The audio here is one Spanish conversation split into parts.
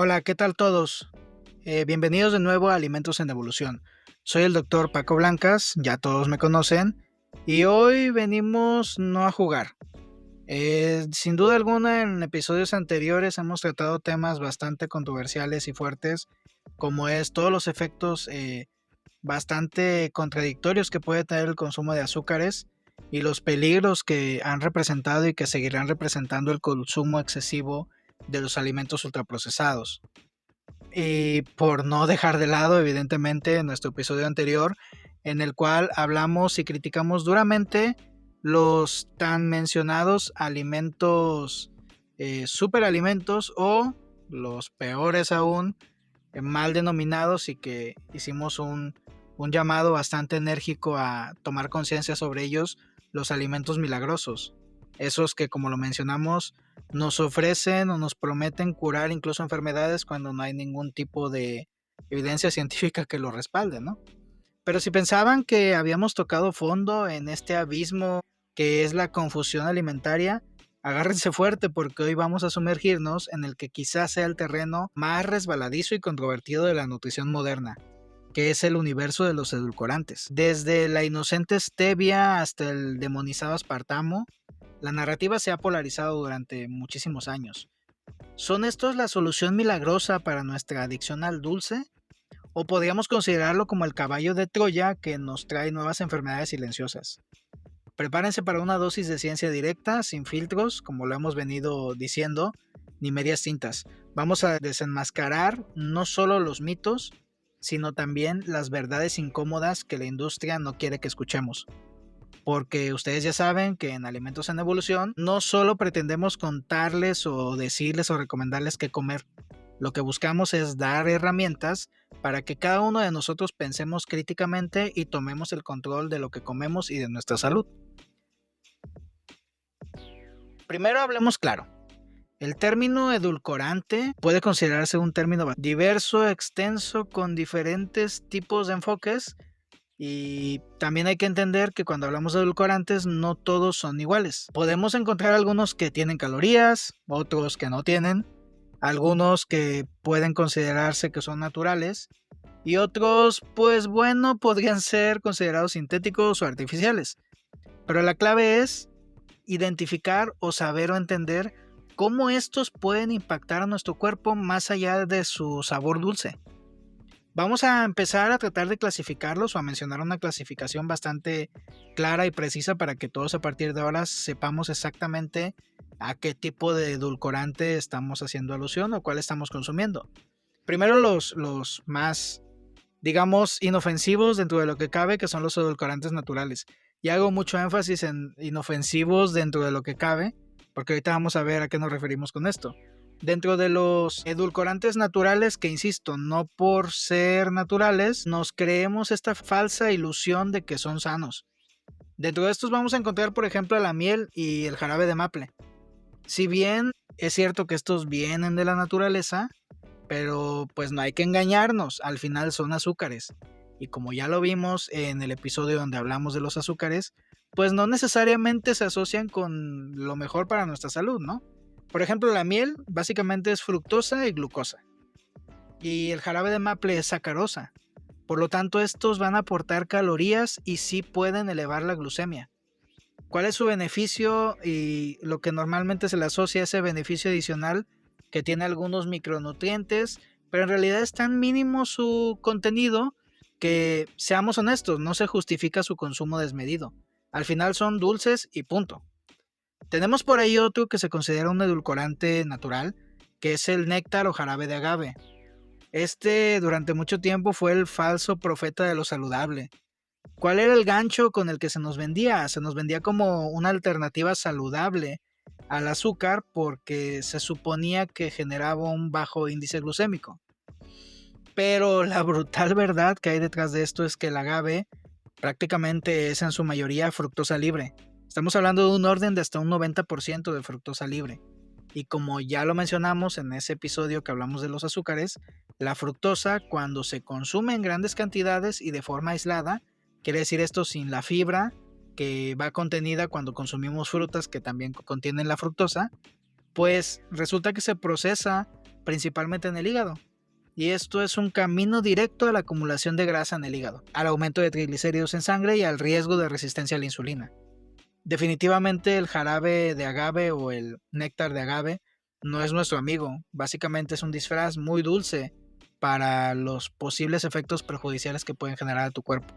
Hola, ¿qué tal todos? Bienvenidos de nuevo a Alimentos en Evolución. Soy el doctor Paco Blancas, ya todos me conocen, y hoy venimos no a jugar. Sin duda alguna, en episodios anteriores hemos tratado temas bastante controversiales y fuertes, como es todos los efectos bastante contradictorios que puede tener el consumo de azúcares y los peligros que han representado y que seguirán representando el consumo excesivo de los alimentos ultraprocesados. Y por no dejar de lado, evidentemente, nuestro episodio anterior, en el cual hablamos y criticamos duramente los tan mencionados alimentos, superalimentos o los peores aún, mal denominados y que hicimos un llamado bastante enérgico a tomar conciencia sobre ellos, los alimentos milagrosos. Esos que, como lo mencionamos, nos ofrecen o nos prometen curar incluso enfermedades cuando no hay ningún tipo de evidencia científica que lo respalde, ¿no? Pero si pensaban que habíamos tocado fondo en este abismo que es la confusión alimentaria, agárrense fuerte porque hoy vamos a sumergirnos en el que quizás sea el terreno más resbaladizo y controvertido de la nutrición moderna, que es el universo de los edulcorantes. Desde la inocente stevia hasta el demonizado aspartamo, la narrativa se ha polarizado durante muchísimos años. ¿Son estos la solución milagrosa para nuestra adicción al dulce? ¿O podríamos considerarlo como el caballo de Troya que nos trae nuevas enfermedades silenciosas? Prepárense para una dosis de ciencia directa, sin filtros, como lo hemos venido diciendo, ni medias tintas. Vamos a desenmascarar no solo los mitos, sino también las verdades incómodas que la industria no quiere que escuchemos. Porque ustedes ya saben que en Alimentos en Evolución no solo pretendemos contarles o decirles o recomendarles qué comer. Lo que buscamos es dar herramientas para que cada uno de nosotros pensemos críticamente y tomemos el control de lo que comemos y de nuestra salud. Primero hablemos claro. El término edulcorante puede considerarse un término diverso, extenso, con diferentes tipos de enfoques. Y también hay que entender que cuando hablamos de edulcorantes no todos son iguales. Podemos encontrar algunos que tienen calorías, otros que no tienen, algunos que pueden considerarse que son naturales y otros, pues bueno, podrían ser considerados sintéticos o artificiales. Pero la clave es identificar o saber o entender cómo estos pueden impactar a nuestro cuerpo más allá de su sabor dulce. Vamos a empezar a tratar de clasificarlos o a mencionar una clasificación bastante clara y precisa para que todos a partir de ahora sepamos exactamente a qué tipo de edulcorante estamos haciendo alusión o cuál estamos consumiendo. Primero los más, digamos, inofensivos dentro de lo que cabe, que son los edulcorantes naturales. Y hago mucho énfasis en inofensivos dentro de lo que cabe, porque ahorita vamos a ver a qué nos referimos con esto. Dentro de los edulcorantes naturales, que insisto, no por ser naturales, nos creemos esta falsa ilusión de que son sanos. Dentro de estos vamos a encontrar, por ejemplo, la miel y el jarabe de maple. Si bien es cierto que estos vienen de la naturaleza, pero pues no hay que engañarnos, al final son azúcares. Y como ya lo vimos en el episodio donde hablamos de los azúcares, pues no necesariamente se asocian con lo mejor para nuestra salud, ¿no? Por ejemplo, la miel básicamente es fructosa y glucosa. Y el jarabe de maple es sacarosa. Por lo tanto, estos van a aportar calorías y sí pueden elevar la glucemia. ¿Cuál es su beneficio y lo que normalmente se le asocia a ese beneficio adicional? Que tiene algunos micronutrientes, pero en realidad es tan mínimo su contenido que, seamos honestos, no se justifica su consumo desmedido. Al final son dulces y punto. Tenemos por ahí otro que se considera un edulcorante natural, que es el néctar o jarabe de agave. Este durante mucho tiempo fue el falso profeta de lo saludable. ¿Cuál era el gancho con el que se nos vendía? Se nos vendía como una alternativa saludable al azúcar porque se suponía que generaba un bajo índice glucémico. Pero la brutal verdad que hay detrás de esto es que el agave prácticamente es en su mayoría fructosa libre. Estamos hablando de un orden de hasta un 90% de fructosa libre. Y como ya lo mencionamos en ese episodio que hablamos de los azúcares, la fructosa cuando se consume en grandes cantidades y de forma aislada, quiere decir esto sin la fibra que va contenida cuando consumimos frutas que también contienen la fructosa, Pues resulta que se procesa principalmente en el hígado. Y esto es un camino directo a la acumulación de grasa en el hígado, al aumento de triglicéridos en sangre y al riesgo de resistencia a la insulina. Definitivamente el jarabe de agave o el néctar de agave no es nuestro amigo. Básicamente es un disfraz muy dulce para los posibles efectos perjudiciales que pueden generar a tu cuerpo.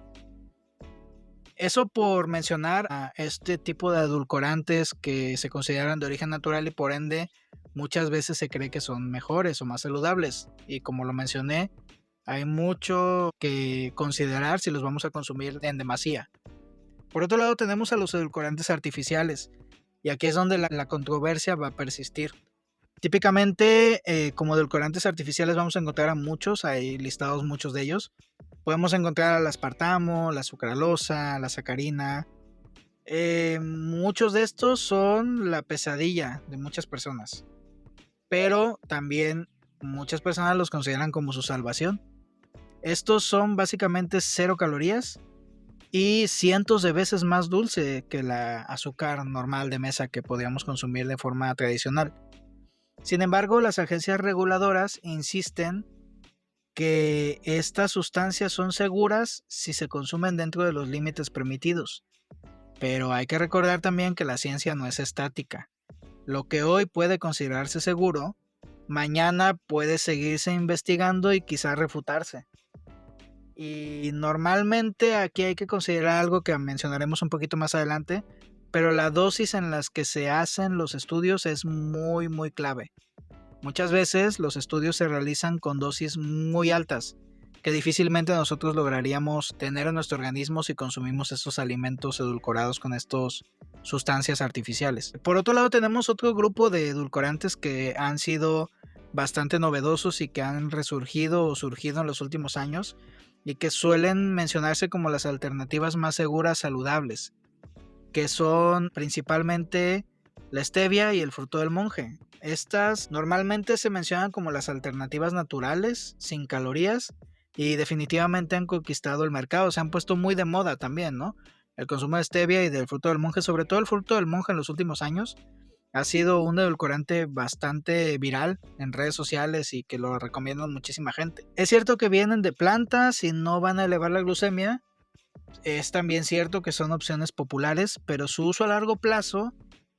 Eso por mencionar a este tipo de edulcorantes que se consideran de origen natural y por ende muchas veces se cree que son mejores o más saludables. Y como lo mencioné, hay mucho que considerar si los vamos a consumir en demasía. Por otro lado tenemos a los edulcorantes artificiales y aquí es donde la controversia va a persistir. Típicamente como edulcorantes artificiales vamos a encontrar a muchos, hay listados muchos de ellos. Podemos encontrar al aspartamo, la sucralosa, la sacarina. Muchos de estos son la pesadilla de muchas personas, pero también muchas personas los consideran como su salvación. Estos son básicamente 0 calorías y cientos de veces más dulce que la azúcar normal de mesa que podríamos consumir de forma tradicional. Sin embargo, las agencias reguladoras insisten que estas sustancias son seguras si se consumen dentro de los límites permitidos. Pero hay que recordar también que la ciencia no es estática. Lo que hoy puede considerarse seguro, mañana puede seguirse investigando y quizá refutarse. Y normalmente aquí hay que considerar algo que mencionaremos un poquito más adelante, pero la dosis en las que se hacen los estudios es muy clave. Muchas veces los estudios se realizan con dosis muy altas, que difícilmente nosotros lograríamos tener en nuestro organismo si consumimos estos alimentos edulcorados con estas sustancias artificiales. Por otro lado tenemos otro grupo de edulcorantes que han sido bastante novedosos y que han resurgido o surgido en los últimos años y que suelen mencionarse como las alternativas más seguras saludables, que son principalmente la stevia y el fruto del monje. Estas normalmente se mencionan como las alternativas naturales, sin calorías, y definitivamente han conquistado el mercado, se han puesto muy de moda también, ¿no? El consumo de stevia y del fruto del monje, sobre todo el fruto del monje en los últimos años, ha sido un edulcorante bastante viral en redes sociales y que lo recomiendan muchísima gente. Es cierto que vienen de plantas y no van a elevar la glucemia. Es también cierto que son opciones populares, pero su uso a largo plazo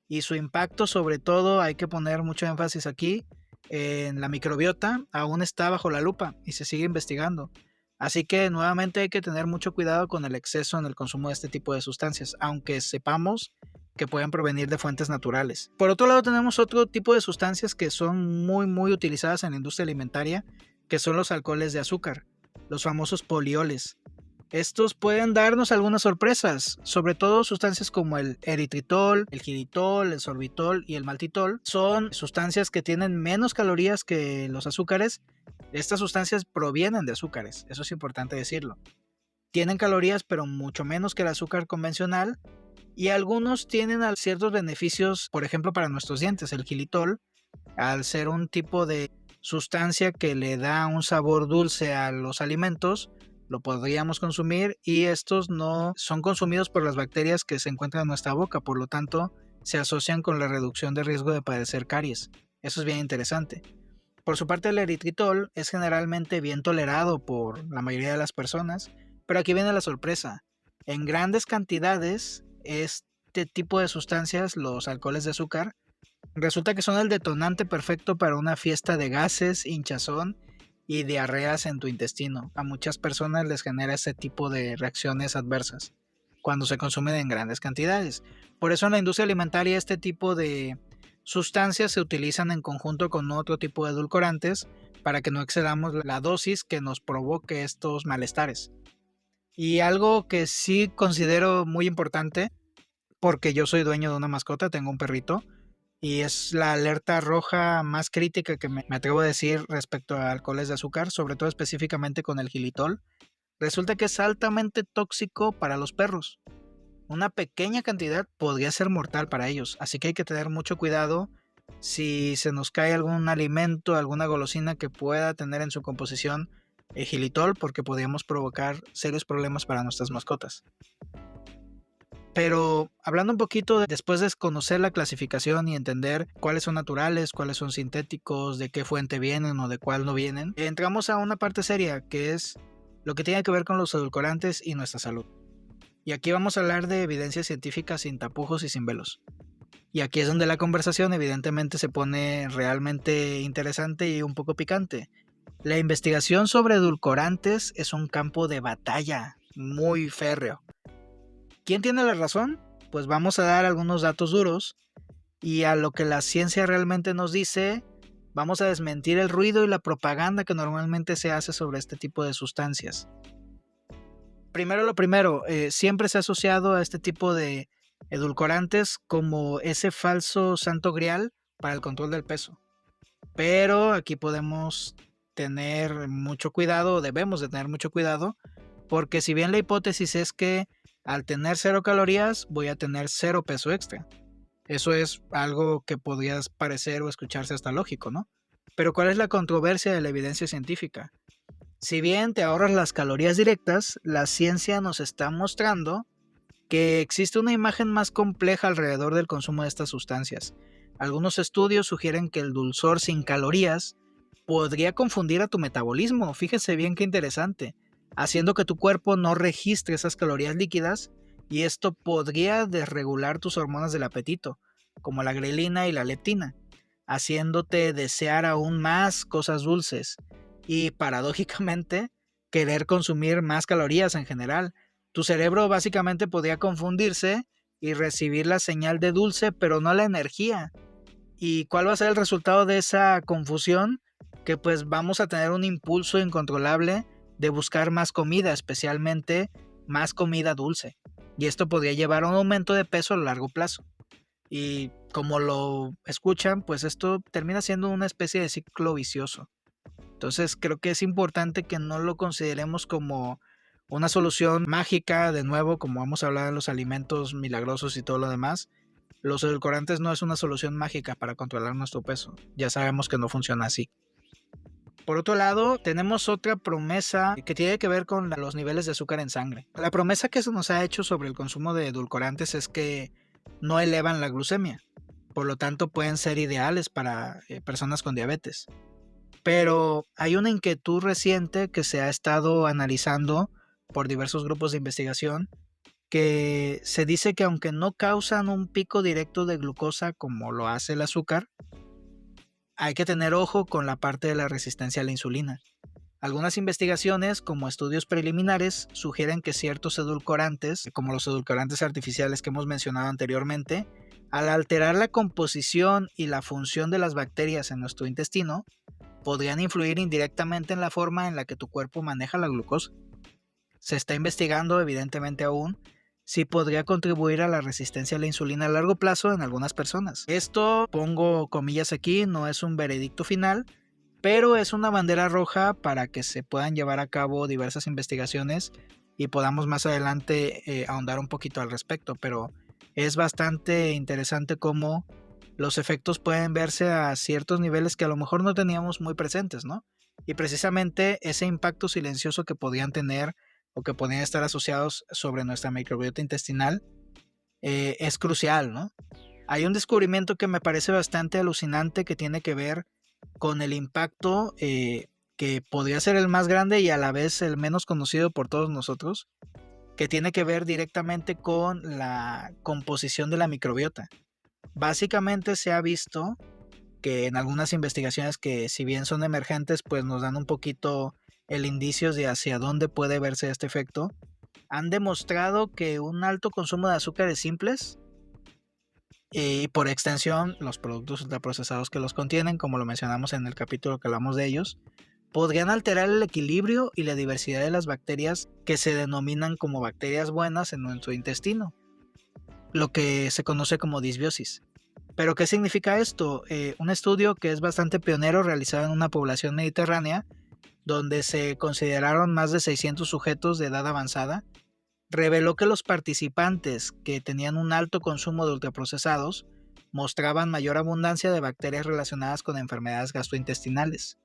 y su impacto, sobre todo, hay que poner mucho énfasis aquí, en la microbiota, aún está bajo la lupa y se sigue investigando. Así que nuevamente hay que tener mucho cuidado con el exceso en el consumo de este tipo de sustancias, aunque sepamos que pueden provenir de fuentes naturales. Por otro lado tenemos otro tipo de sustancias que son muy utilizadas en la industria alimentaria, que son los alcoholes de azúcar, los famosos polioles. Estos pueden darnos algunas sorpresas, sobre todo sustancias como el eritritol, el xilitol, el sorbitol y el maltitol. Son sustancias que tienen menos calorías que los azúcares. Estas sustancias provienen de azúcares, eso es importante decirlo. Tienen calorías pero mucho menos que el azúcar convencional y algunos tienen ciertos beneficios, por ejemplo para nuestros dientes. El xilitol, al ser un tipo de sustancia que le da un sabor dulce a los alimentos, lo podríamos consumir y estos no son consumidos por las bacterias que se encuentran en nuestra boca, por lo tanto se asocian con la reducción de riesgo de padecer caries. Eso es bien interesante. Por su parte el eritritol es generalmente bien tolerado por la mayoría de las personas, pero aquí viene la sorpresa. En grandes cantidades este tipo de sustancias, los alcoholes de azúcar, resulta que son el detonante perfecto para una fiesta de gases, hinchazón y diarreas en tu intestino. A muchas personas les genera ese tipo de reacciones adversas cuando se consumen en grandes cantidades. Por eso en la industria alimentaria este tipo de sustancias se utilizan en conjunto con otro tipo de edulcorantes para que no excedamos la dosis que nos provoque estos malestares. Y algo que sí considero muy importante, porque yo soy dueño de una mascota, tengo un perrito, y es la alerta roja más crítica que me atrevo a decir respecto a alcoholes de azúcar, sobre todo específicamente con el xilitol. Resulta que es altamente tóxico para los perros. Una pequeña cantidad podría ser mortal para ellos, así que hay que tener mucho cuidado si se nos cae algún alimento, alguna golosina que pueda tener en su composición el xilitol, porque podríamos provocar serios problemas para nuestras mascotas. Pero hablando un poquito después de conocer la clasificación y entender cuáles son naturales, cuáles son sintéticos, de qué fuente vienen o de cuál no vienen, entramos a una parte seria que es lo que tiene que ver con los edulcorantes y nuestra salud. Y aquí vamos a hablar de evidencia científica sin tapujos y sin velos. Y aquí es donde la conversación evidentemente se pone realmente interesante y un poco picante. La investigación sobre edulcorantes es un campo de batalla muy férreo. ¿Quién tiene la razón? Pues vamos a dar algunos datos duros y a lo que la ciencia realmente nos dice, vamos a desmentir el ruido y la propaganda que normalmente se hace sobre este tipo de sustancias. Primero lo primero, siempre se ha asociado a este tipo de edulcorantes como ese falso santo grial para el control del peso. Pero aquí podemos tener mucho cuidado, debemos de tener mucho cuidado, porque si bien la hipótesis es que al tener 0 calorías voy a tener 0 peso extra. Eso es algo que podría parecer o escucharse hasta lógico, ¿no? Pero ¿cuál es la controversia de la evidencia científica? Si bien te ahorras las calorías directas, la ciencia nos está mostrando que existe una imagen más compleja alrededor del consumo de estas sustancias. Algunos estudios sugieren que el dulzor sin calorías podría confundir a tu metabolismo, fíjese bien qué interesante, haciendo que tu cuerpo no registre esas calorías líquidas y esto podría desregular tus hormonas del apetito, como la grelina y la leptina, haciéndote desear aún más cosas dulces y paradójicamente querer consumir más calorías en general. Tu cerebro básicamente podría confundirse y recibir la señal de dulce, pero no la energía. ¿Y cuál va a ser el resultado de esa confusión? Que pues vamos a tener un impulso incontrolable de buscar más comida, especialmente más comida dulce. Y esto podría llevar a un aumento de peso a largo plazo. Y como lo escuchan, pues esto termina siendo una especie de ciclo vicioso. Entonces creo que es importante que no lo consideremos como una solución mágica, de nuevo, como vamos a hablar de los alimentos milagrosos y todo lo demás. Los edulcorantes no es una solución mágica para controlar nuestro peso. Ya sabemos que no funciona así. Por otro lado, tenemos otra promesa que tiene que ver con los niveles de azúcar en sangre. La promesa que se nos ha hecho sobre el consumo de edulcorantes es que no elevan la glucemia. Por lo tanto, pueden ser ideales para personas con diabetes. Pero hay una inquietud reciente que se ha estado analizando por diversos grupos de investigación que se dice que aunque no causan un pico directo de glucosa como lo hace el azúcar, hay que tener ojo con la parte de la resistencia a la insulina. Algunas investigaciones, como estudios preliminares, sugieren que ciertos edulcorantes, como los edulcorantes artificiales que hemos mencionado anteriormente, al alterar la composición y la función de las bacterias en nuestro intestino, podrían influir indirectamente en la forma en la que tu cuerpo maneja la glucosa. Se está investigando, evidentemente aún, si podría contribuir a la resistencia a la insulina a largo plazo en algunas personas. Esto, pongo comillas aquí, no es un veredicto final, pero es una bandera roja para que se puedan llevar a cabo diversas investigaciones y podamos más adelante ahondar un poquito al respecto, pero es bastante interesante cómo los efectos pueden verse a ciertos niveles que a lo mejor no teníamos muy presentes, ¿no? Y precisamente ese impacto silencioso que podían tener o que podían estar asociados sobre nuestra microbiota intestinal es crucial, ¿no? Hay un descubrimiento que me parece bastante alucinante que tiene que ver con el impacto que podría ser el más grande y a la vez el menos conocido por todos nosotros, que tiene que ver directamente con la composición de la microbiota. Básicamente se ha visto que en algunas investigaciones que si bien son emergentes, pues nos dan un poquito el indicio de hacia dónde puede verse este efecto, han demostrado que un alto consumo de azúcares simples y por extensión los productos ultraprocesados que los contienen, como lo mencionamos en el capítulo que hablamos de ellos, podrían alterar el equilibrio y la diversidad de las bacterias que se denominan como bacterias buenas en nuestro intestino, lo que se conoce como disbiosis. ¿Pero qué significa esto? Un estudio que es bastante pionero realizado en una población mediterránea, donde se consideraron más de 600 sujetos de edad avanzada, reveló que los participantes que tenían un alto consumo de ultraprocesados mostraban mayor abundancia de bacterias relacionadas con enfermedades gastrointestinales.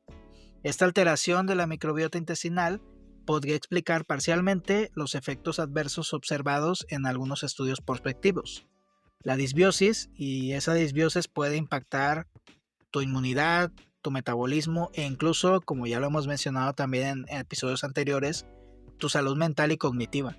Esta alteración de la microbiota intestinal podría explicar parcialmente los efectos adversos observados en algunos estudios prospectivos. La disbiosis, y esa disbiosis puede impactar tu inmunidad, tu metabolismo e incluso, como ya lo hemos mencionado también en episodios anteriores, tu salud mental y cognitiva.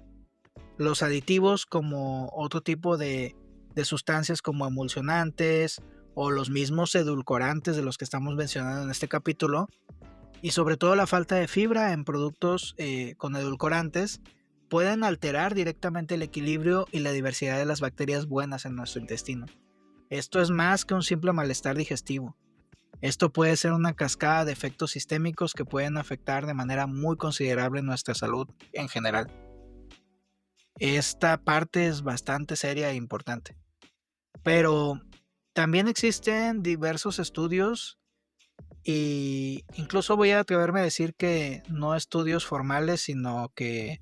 Los aditivos, como otro tipo de sustancias como emulsionantes o los mismos edulcorantes de los que estamos mencionando en este capítulo, y sobre todo la falta de fibra en productos con edulcorantes, pueden alterar directamente el equilibrio y la diversidad de las bacterias buenas en nuestro intestino. Esto es más que un simple malestar digestivo. Esto puede ser una cascada de efectos sistémicos que pueden afectar de manera muy considerable nuestra salud en general. Esta parte es bastante seria e importante. Pero también existen diversos estudios, y incluso voy a atreverme a decir que no estudios formales, sino que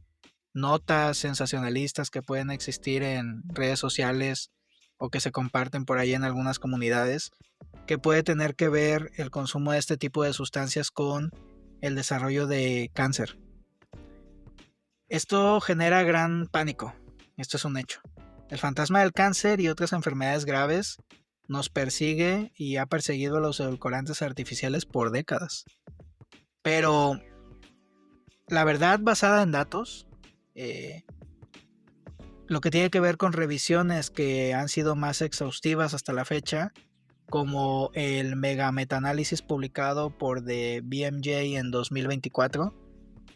notas sensacionalistas que pueden existir en redes sociales o que se comparten por ahí en algunas comunidades, que puede tener que ver el consumo de este tipo de sustancias con el desarrollo de cáncer. Esto genera gran pánico, esto es un hecho. El fantasma del cáncer y otras enfermedades graves nos persigue y ha perseguido a los edulcorantes artificiales por décadas. Pero la verdad, basada en datos, lo que tiene que ver con revisiones que han sido más exhaustivas hasta la fecha, como el mega metaanálisis publicado por The BMJ en 2024.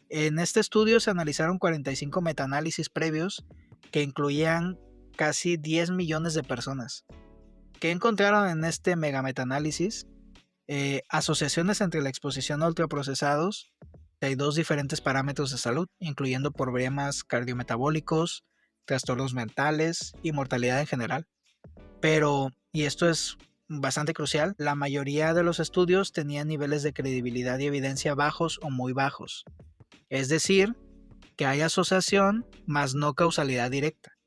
En este estudio se analizaron 45 metaanálisis previos que incluían casi 10 millones de personas. ¿Qué encontraron en este mega metaanálisis? Asociaciones entre la exposición a ultraprocesados de dos diferentes parámetros de salud, incluyendo problemas cardiometabólicos, trastornos mentales y mortalidad en general. Pero, y esto es bastante crucial, la mayoría de los estudios tenían niveles de credibilidad y evidencia bajos o muy bajos. Es decir, que hay asociación, más no causalidad directa.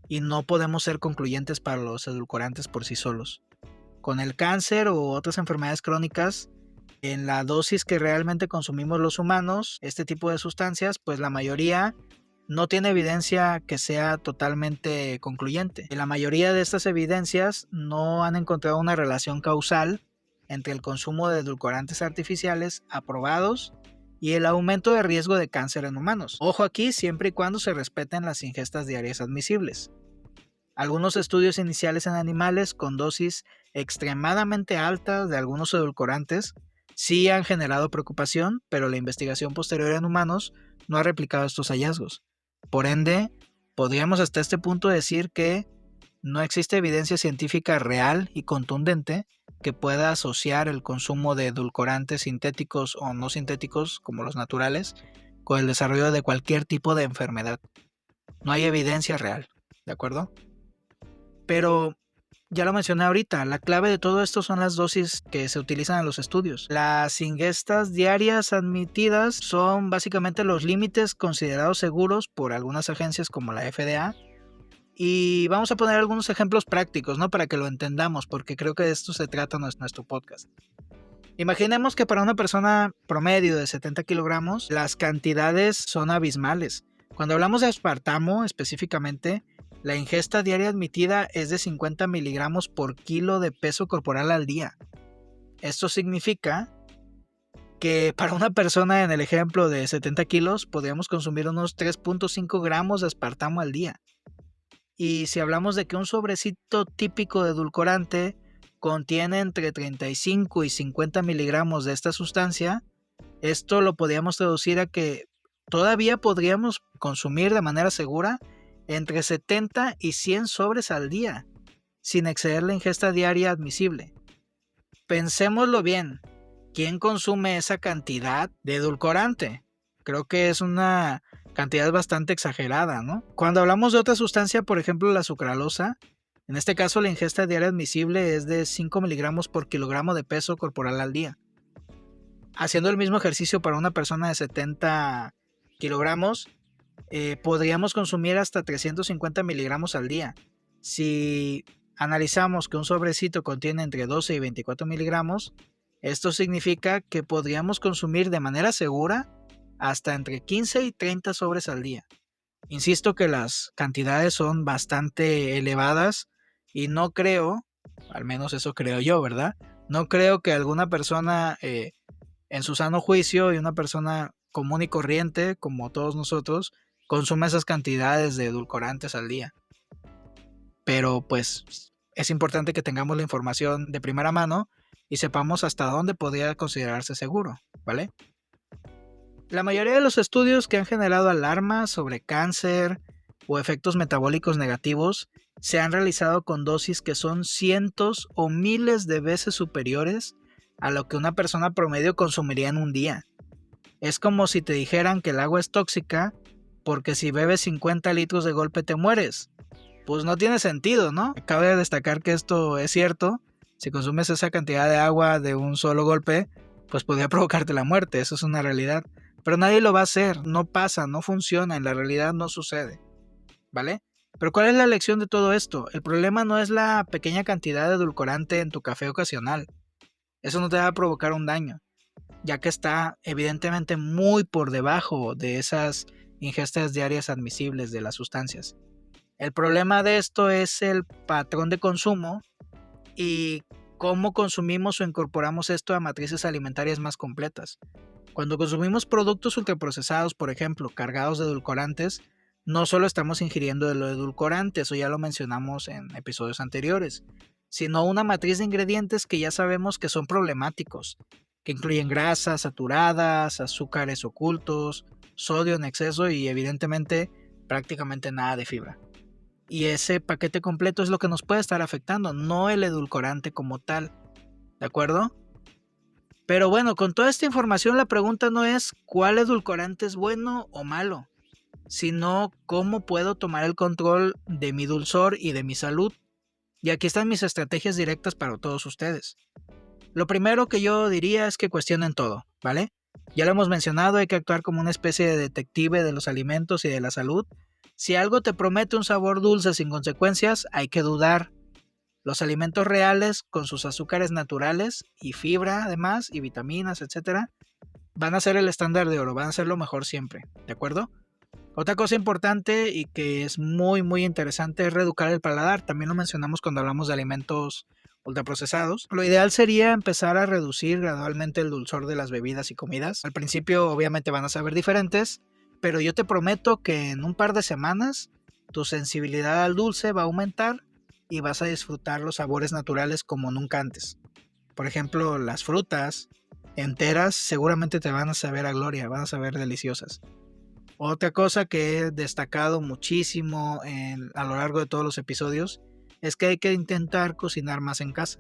Y no podemos ser concluyentes para los edulcorantes por sí solos. Con el cáncer u otras enfermedades crónicas, en la dosis que realmente consumimos los humanos, este tipo de sustancias, pues la mayoría no tiene evidencia que sea totalmente concluyente. Y la mayoría de estas evidencias no han encontrado una relación causal entre el consumo de edulcorantes artificiales aprobados y el aumento de riesgo de cáncer en humanos. Ojo aquí, siempre y cuando se respeten las ingestas diarias admisibles. Algunos estudios iniciales en animales con dosis extremadamente altas de algunos edulcorantes sí han generado preocupación, pero la investigación posterior en humanos no ha replicado estos hallazgos. Por ende, podríamos hasta este punto decir que no existe evidencia científica real y contundente que pueda asociar el consumo de edulcorantes sintéticos o no sintéticos, como los naturales, con el desarrollo de cualquier tipo de enfermedad. No hay evidencia real, ¿de acuerdo? Pero ya lo mencioné ahorita, la clave de todo esto son las dosis que se utilizan en los estudios. Las ingestas diarias admitidas son básicamente los límites considerados seguros por algunas agencias como la FDA. Y vamos a poner algunos ejemplos prácticos, ¿no? Para que lo entendamos, porque creo que de esto se trata nuestro podcast. Imaginemos que para una persona promedio de 70 kilogramos, las cantidades son abismales. Cuando hablamos de aspartamo específicamente, la ingesta diaria admitida es de 50 miligramos por kilo de peso corporal al día. Esto significa que para una persona en el ejemplo de 70 kilos podríamos consumir unos 3.5 gramos de aspartamo al día. Y si hablamos de que un sobrecito típico de edulcorante contiene entre 35 y 50 miligramos de esta sustancia, esto lo podríamos traducir a que todavía podríamos consumir de manera segura entre 70 y 100 sobres al día, sin exceder la ingesta diaria admisible. Pensémoslo bien, ¿quién consume esa cantidad de edulcorante? Creo que es una cantidad bastante exagerada, ¿no? Cuando hablamos de otra sustancia, por ejemplo la sucralosa, en este caso la ingesta diaria admisible es de 5 miligramos por kilogramo de peso corporal al día. Haciendo el mismo ejercicio para una persona de 70 kilogramos, podríamos consumir hasta 350 miligramos al día. Si analizamos que un sobrecito contiene entre 12 y 24 miligramos, esto significa que podríamos consumir de manera segura hasta entre 15 y 30 sobres al día. Insisto que las cantidades son bastante elevadas y no creo, al menos eso creo yo, ¿verdad? No creo que alguna persona en su sano juicio y una persona común y corriente, como todos nosotros, consuma esas cantidades de edulcorantes al día. Pero pues es importante que tengamos la información de primera mano y sepamos hasta dónde podría considerarse seguro, ¿vale? La mayoría de los estudios que han generado alarma sobre cáncer o efectos metabólicos negativos se han realizado con dosis que son cientos o miles de veces superiores a lo que una persona promedio consumiría en un día. Es como si te dijeran que el agua es tóxica porque si bebes 50 litros de golpe te mueres. Pues no tiene sentido, ¿no? Cabe destacar que esto es cierto. Si consumes esa cantidad de agua de un solo golpe, pues podría provocarte la muerte, eso es una realidad. Pero nadie lo va a hacer, no pasa, no funciona, en la realidad no sucede, ¿vale? Pero ¿cuál es la lección de todo esto? El problema no es la pequeña cantidad de edulcorante en tu café ocasional. Eso no te va a provocar un daño, ya que está evidentemente muy por debajo de esas ingestas diarias admisibles de las sustancias. El problema de esto es el patrón de consumo y cómo consumimos o incorporamos esto a matrices alimentarias más completas. Cuando consumimos productos ultraprocesados, por ejemplo, cargados de edulcorantes, no solo estamos ingiriendo de lo edulcorante, eso ya lo mencionamos en episodios anteriores, sino una matriz de ingredientes que ya sabemos que son problemáticos, que incluyen grasas saturadas, azúcares ocultos, sodio en exceso y evidentemente prácticamente nada de fibra. Y ese paquete completo es lo que nos puede estar afectando, no el edulcorante como tal, ¿de acuerdo? Pero bueno, con toda esta información la pregunta no es cuál edulcorante es bueno o malo, sino cómo puedo tomar el control de mi dulzor y de mi salud. Y aquí están mis estrategias directas para todos ustedes. Lo primero que yo diría es que cuestionen todo, ¿vale? Ya lo hemos mencionado, hay que actuar como una especie de detective de los alimentos y de la salud. Si algo te promete un sabor dulce sin consecuencias, hay que dudar. Los alimentos reales, con sus azúcares naturales y fibra además, y vitaminas, etcétera, van a ser el estándar de oro, van a ser lo mejor siempre, ¿de acuerdo? Otra cosa importante y que es muy interesante es reeducar el paladar. También lo mencionamos cuando hablamos de alimentos ultraprocesados. Lo ideal sería empezar a reducir gradualmente el dulzor de las bebidas y comidas. Al principio obviamente van a saber diferentes, pero yo te prometo que en un par de semanas tu sensibilidad al dulce va a aumentar y vas a disfrutar los sabores naturales como nunca antes. Por ejemplo, las frutas enteras seguramente te van a saber a gloria, van a saber deliciosas. Otra cosa que he destacado muchísimo a lo largo de todos los episodios es que hay que intentar cocinar más en casa.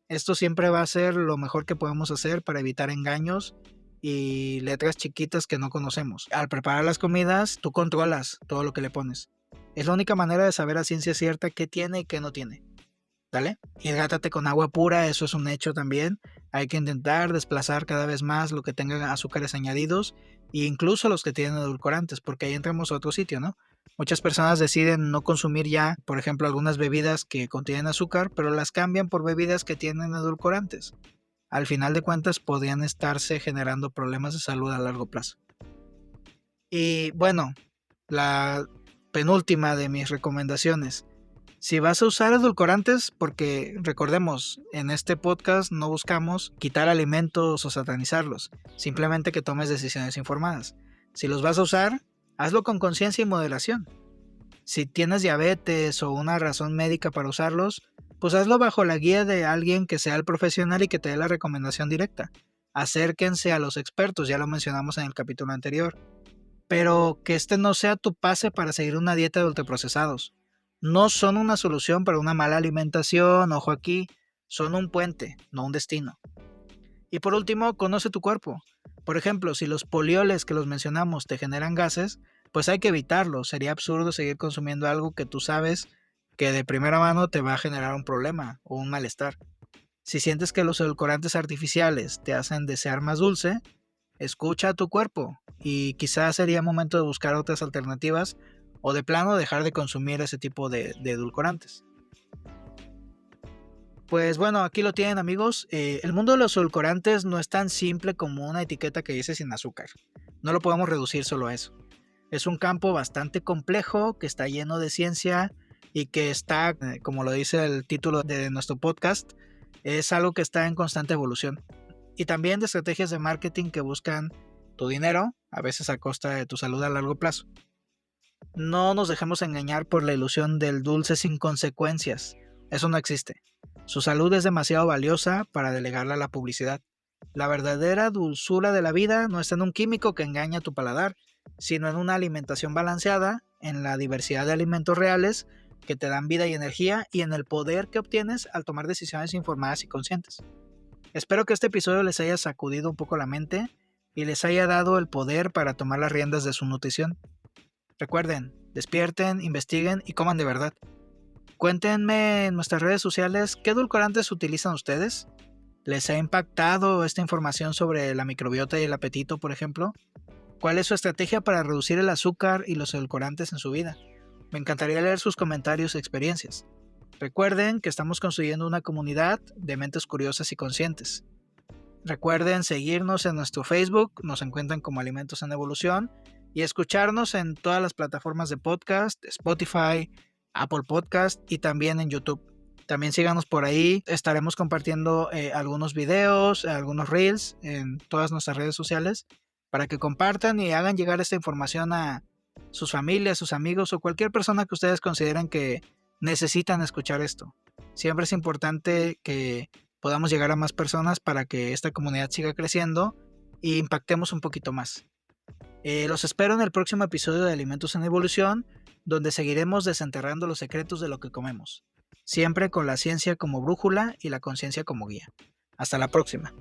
Esto siempre va a ser lo mejor que podemos hacer para evitar engaños y letras chiquitas que no conocemos. Al preparar las comidas, tú controlas todo lo que le pones. Es la única manera de saber a ciencia cierta qué tiene y qué no tiene. ¿Vale? Hidrátate con agua pura, eso es un hecho también. Hay que intentar desplazar cada vez más lo que tenga azúcares añadidos e incluso los que tienen edulcorantes, porque ahí entramos a otro sitio, ¿no? Muchas personas deciden no consumir ya, por ejemplo, algunas bebidas que contienen azúcar, pero las cambian por bebidas que tienen edulcorantes. Al final de cuentas podrían estarse generando problemas de salud a largo plazo. Y bueno, la penúltima de mis recomendaciones. Si vas a usar edulcorantes, porque recordemos, en este podcast no buscamos quitar alimentos o satanizarlos, simplemente que tomes decisiones informadas. Si los vas a usar, hazlo con conciencia y moderación. Si tienes diabetes o una razón médica para usarlos, pues hazlo bajo la guía de alguien que sea el profesional y que te dé la recomendación directa. Acérquense a los expertos, ya lo mencionamos en el capítulo anterior. Pero que este no sea tu pase para seguir una dieta de ultraprocesados. No son una solución para una mala alimentación, ojo aquí, son un puente, no un destino. Y por último, conoce tu cuerpo. Por ejemplo, si los polioles que los mencionamos te generan gases, pues hay que evitarlo. Sería absurdo seguir consumiendo algo que tú sabes que de primera mano te va a generar un problema o un malestar. Si sientes que los edulcorantes artificiales te hacen desear más dulce, escucha a tu cuerpo y quizás sería momento de buscar otras alternativas o de plano dejar de consumir ese tipo de edulcorantes. Pues bueno, aquí lo tienen amigos. El mundo de los edulcorantes no es tan simple como una etiqueta que dice sin azúcar. No lo podemos reducir solo a eso. Es un campo bastante complejo que está lleno de ciencia y que está, como lo dice el título de nuestro podcast, es algo que está en constante evolución. Y también de estrategias de marketing que buscan tu dinero, a veces a costa de tu salud a largo plazo. No nos dejemos engañar por la ilusión del dulce sin consecuencias. Eso no existe. Su salud es demasiado valiosa para delegarla a la publicidad. La verdadera dulzura de la vida no está en un químico que engaña tu paladar, sino en una alimentación balanceada, en la diversidad de alimentos reales que te dan vida y energía y en el poder que obtienes al tomar decisiones informadas y conscientes. Espero que este episodio les haya sacudido un poco la mente y les haya dado el poder para tomar las riendas de su nutrición. Recuerden, despierten, investiguen y coman de verdad. Cuéntenme en nuestras redes sociales qué edulcorantes utilizan ustedes. ¿Les ha impactado esta información sobre la microbiota y el apetito, por ejemplo? ¿Cuál es su estrategia para reducir el azúcar y los edulcorantes en su vida? Me encantaría leer sus comentarios y experiencias. Recuerden que estamos construyendo una comunidad de mentes curiosas y conscientes. Recuerden seguirnos en nuestro Facebook, nos encuentran como Alimentos en Evolución, y escucharnos en todas las plataformas de podcast, Spotify, Apple Podcast y también en YouTube. También síganos por ahí, estaremos compartiendo algunos videos, algunos reels en todas nuestras redes sociales para que compartan y hagan llegar esta información a sus familias, sus amigos o cualquier persona que ustedes consideren que necesitan escuchar esto. Siempre es importante que podamos llegar a más personas para que esta comunidad siga creciendo e impactemos un poquito más. Los espero en el próximo episodio de Alimentos en Evolución, donde seguiremos desenterrando los secretos de lo que comemos, siempre con la ciencia como brújula y la conciencia como guía. Hasta la próxima.